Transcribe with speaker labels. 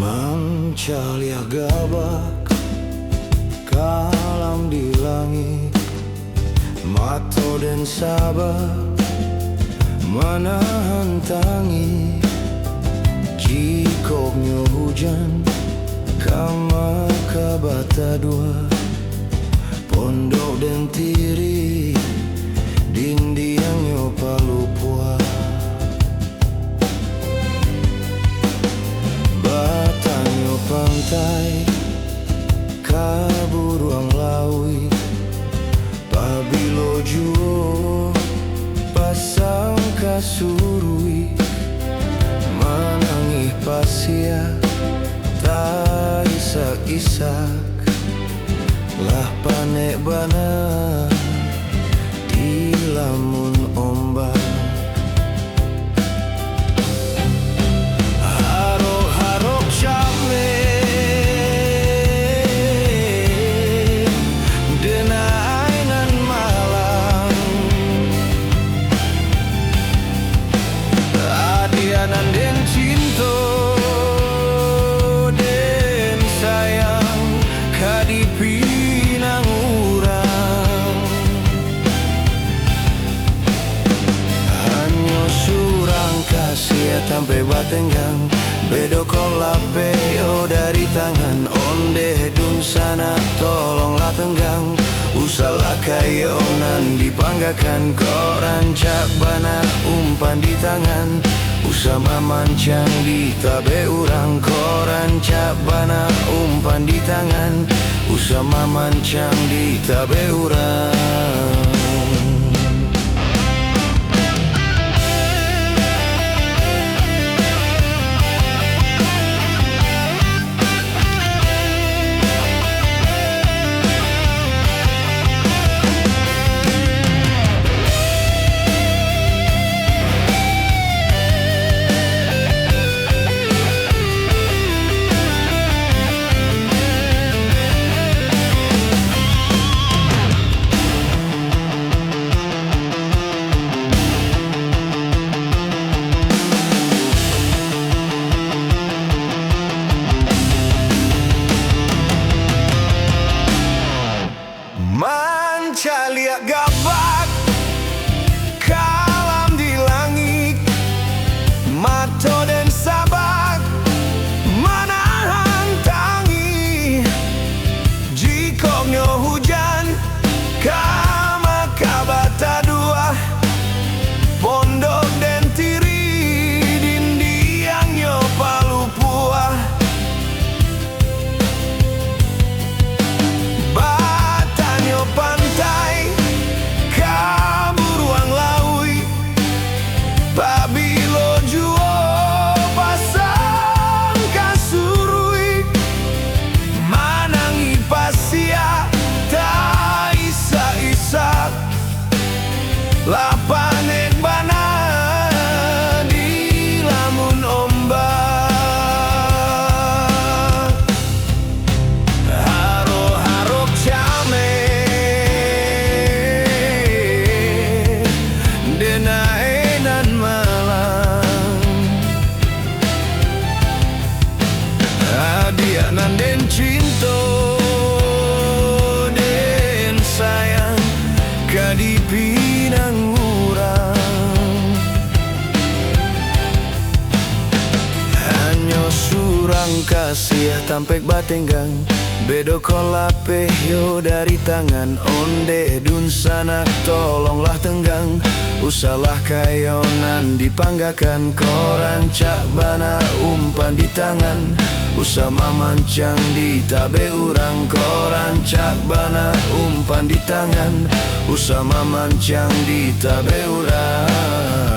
Speaker 1: Mancalia gabak kalam di langit, mato dan sabar menahan tangi. Jikoknya hujan kama kabata dua, pondok dan tiri dindiangnya palupua. Batangnya pantai kaburuang laui, pabilo juo pasang kasurui. Manangih pasia tak isak-isak, lah panek bana di lamun ombak. Harok-harok came denainan malam, adianan den cinto den sayang kadipinang urang. Hanyo surang kasih tampe batenggang, bedo kolapeo dari tangan. Onde dun sana tolonglah tenggang, usalah kayonan dipanggakan. Koran cak bana umpan di tangan, usama mancang di tabe urang. Koran cak bana umpan di tangan, usama mancang di tabe urang. Mancalia gabak kalam di langit, mato dan sabak menahan tangi. Jikoknya hujan kama kabata dua, pondok dan tiri dindiangnya palupua. Pantai kaburuang laui, pabilo juo pasang kasurui. Manangi pasia tak isak-isak, lapanek bana di lamun ombak. Haro-harok came denainan malam, adianan den cinto den sayang kadipinang urang. Hanyo surang kasih tampek batenggang, bedo kolape yo dari tangan. Onde dun sana tolonglah tenggang, Usalah kayonan dipanggakan, koran cak bana umpan di tangan. Usama mancang di tabe urang, koran cak bana umpan di tangan. Usama mancang di tabe urang.